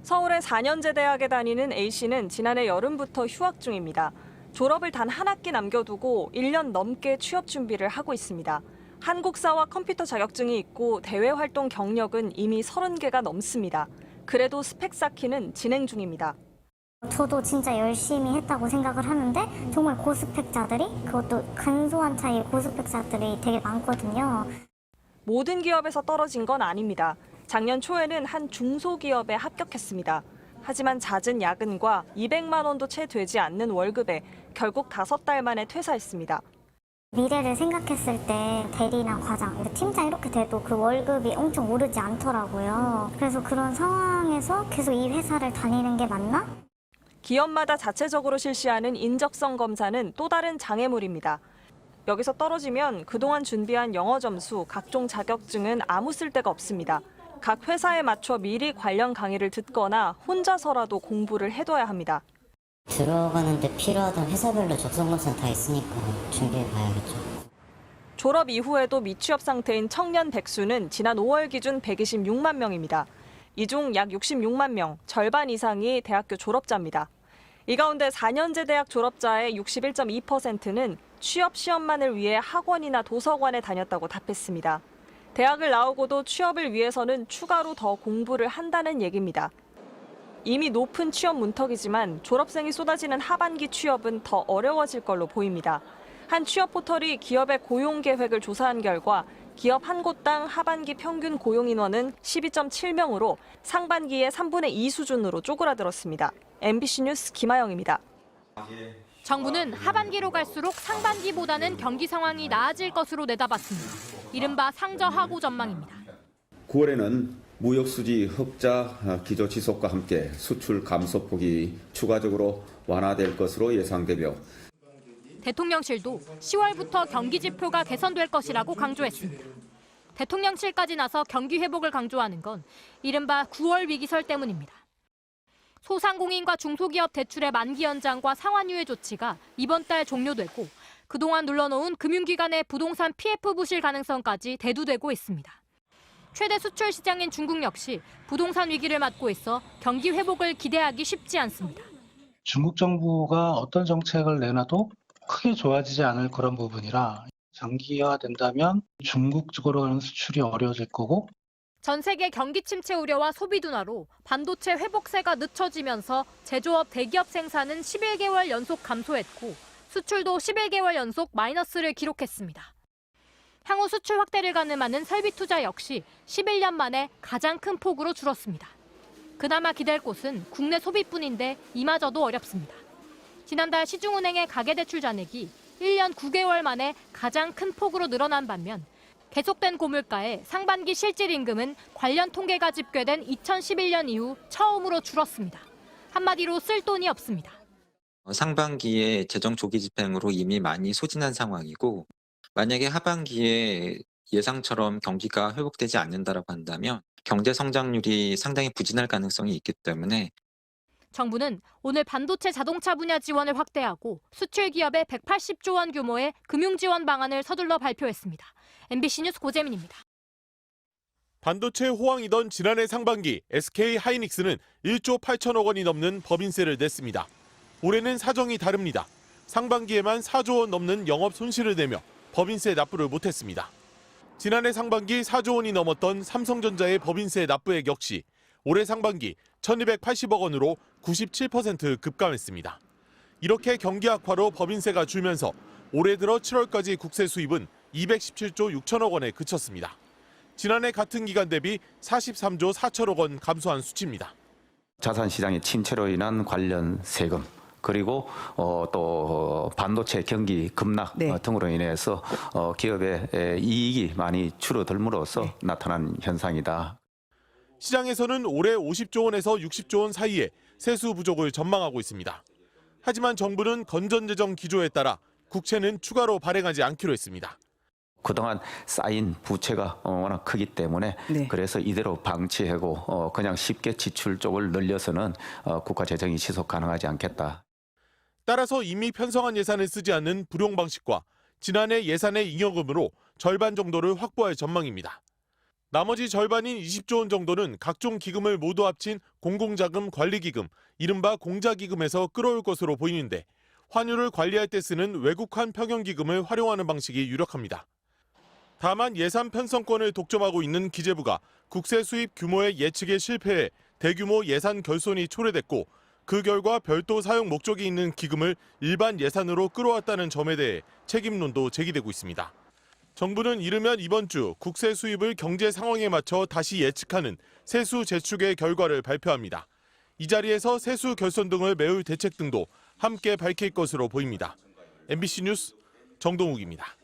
서울의 4년제 대학에 다니는 A씨는 지난해 여름부터 휴학 중입니다. 졸업을 단 한 학기 남겨두고 1년 넘게 취업 준비를 하고 있습니다. 한국사와 컴퓨터 자격증이 있고 대외 활동 경력은 이미 30개가 넘습니다. 그래도 스펙 쌓기는 진행 중입니다. 저도 진짜 열심히 했다고 생각을 하는데 정말 고스펙자들이, 그것도 근소한 차이의 고스펙자들이 되게 많거든요. 모든 기업에서 떨어진 건 아닙니다. 작년 초에는 한 중소기업에 합격했습니다. 하지만 잦은 야근과 200만 원도 채 되지 않는 월급에 결국 5달 만에 퇴사했습니다. 미래를 생각했을 때 대리나 과장, 팀장 이렇게 돼도 그 월급이 엄청 오르지 않더라고요. 그래서 그런 상황에서 계속 이 회사를 다니는 게 맞나? 기업마다 자체적으로 실시하는 인적성 검사는 또 다른 장애물입니다. 여기서 떨어지면 그동안 준비한 영어 점수, 각종 자격증은 아무 쓸데가 없습니다. 각 회사에 맞춰 미리 관련 강의를 듣거나 혼자서라도 공부를 해둬야 합니다. 들어가는데 필요하던 회사별로 적성검사는 다 있으니까 준비해봐야겠죠. 졸업 이후에도 미취업 상태인 청년 백수는 지난 5월 기준 126만 명입니다. 이 중 약 66만 명, 절반 이상이 대학교 졸업자입니다. 이 가운데 4년제 대학 졸업자의 61.2%는 취업 시험만을 위해 학원이나 도서관에 다녔다고 답했습니다. 대학을 나오고도 취업을 위해서는 추가로 더 공부를 한다는 얘기입니다. 이미 높은 취업 문턱이지만 졸업생이 쏟아지는 하반기 취업은 더 어려워질 걸로 보입니다. 한 취업 포털이 기업의 고용 계획을 조사한 결과 기업 한 곳당 하반기 평균 고용 인원은 12.7명으로 상반기의 3분의 2 수준으로 쪼그라들었습니다. MBC 뉴스 김아영입니다. 정부는 하반기로 갈수록 상반기보다는 경기 상황이 나아질 것으로 내다봤습니다. 이른바 상저하고 전망입니다. 9월에는 무역수지 흑자 기조 지속과 함께 수출 감소폭이 추가적으로 완화될 것으로 예상되며 대통령실도 10월부터 경기 지표가 개선될 것이라고 강조했습니다. 대통령실까지 나서 경기 회복을 강조하는 건 이른바 9월 위기설 때문입니다. 소상공인과 중소기업 대출의 만기 연장과 상환유예 조치가 이번 달 종료되고 그동안 눌러놓은 금융기관의 부동산 PF 부실 가능성까지 대두되고 있습니다. 최대 수출 시장인 중국 역시 부동산 위기를 맞고 있어 경기 회복을 기대하기 쉽지 않습니다. 중국 정부가 어떤 정책을 내놔도 크게 좋아지지 않을 그런 부분이라 장기화된다면 중국 쪽으로 가는 수출이 어려워질 거고 전 세계 경기 침체 우려와 소비 둔화로 반도체 회복세가 늦춰지면서 제조업 대기업 생산은 11개월 연속 감소했고 수출도 11개월 연속 마이너스를 기록했습니다. 향후 수출 확대를 가늠하는 설비 투자 역시 11년 만에 가장 큰 폭으로 줄었습니다. 그나마 기댈 곳은 국내 소비뿐인데 이마저도 어렵습니다. 지난달 시중은행의 가계대출 잔액이 1년 9개월 만에 가장 큰 폭으로 늘어난 반면 계속된 고물가에 상반기 실질 임금은 관련 통계가 집계된 2011년 이후 처음으로 줄었습니다. 한마디로 쓸 돈이 없습니다. 상반기에 재정 조기 집행으로 이미 많이 소진한 상황이고 만약에 하반기에 예상처럼 경기가 회복되지 않는다라고 한다면 경제 성장률이 상당히 부진할 가능성이 있기 때문에 정부는 오늘 반도체 자동차 분야 지원을 확대하고 수출 기업에 180조 원 규모의 금융 지원 방안을 서둘러 발표했습니다. MBC 뉴스 고재민입니다. 반도체 호황이던 지난해 상반기 SK 하이닉스는 1조 8천억 원이 넘는 법인세를 냈습니다. 올해는 사정이 다릅니다. 상반기에만 4조 원 넘는 영업 손실을 내며 법인세 납부를 못했습니다. 지난해 상반기 4조 원이 넘었던 삼성전자의 법인세 납부액 역시 올해 상반기 1,280억 원으로 97% 급감했습니다. 이렇게 경기 악화로 법인세가 줄면서 올해 들어 7월까지 국세 수입은 217조 6천억 원에 그쳤습니다. 지난해 같은 기간 대비 43조 4천억 원 감소한 수치입니다. 자산시장의 침체로 인한 관련 세금 그리고 또 반도체 경기 급락 등으로 인해서 기업의 이익이 많이 줄어들므로써 나타난 현상이다. 시장에서는 올해 50조 원에서 60조 원 사이에 세수 부족을 전망하고 있습니다. 하지만 정부는 건전재정 기조에 따라 국채는 추가로 발행하지 않기로 했습니다. 그동안 쌓인 부채가 워낙 크기 때문에 그래서 이대로 방치하고 그냥 쉽게 지출 쪽을 늘려서는 국가 재정이 지속 가능하지 않겠다. 따라서 이미 편성한 예산을 쓰지 않는 불용 방식과 지난해 예산의 잉여금으로 절반 정도를 확보할 전망입니다. 나머지 절반인 20조 원 정도는 각종 기금을 모두 합친 공공자금 관리기금, 이른바 공자기금에서 끌어올 것으로 보이는데 환율을 관리할 때 쓰는 외국환 평형기금을 활용하는 방식이 유력합니다. 다만 예산 편성권을 독점하고 있는 기재부가 국세 수입 규모의 예측에 실패해 대규모 예산 결손이 초래됐고 그 결과 별도 사용 목적이 있는 기금을 일반 예산으로 끌어왔다는 점에 대해 책임론도 제기되고 있습니다. 정부는 이르면 이번 주 국세 수입을 경제 상황에 맞춰 다시 예측하는 세수 재축의 결과를 발표합니다. 이 자리에서 세수 결손 등을 메울 대책 등도 함께 밝힐 것으로 보입니다. MBC 뉴스 정동욱입니다.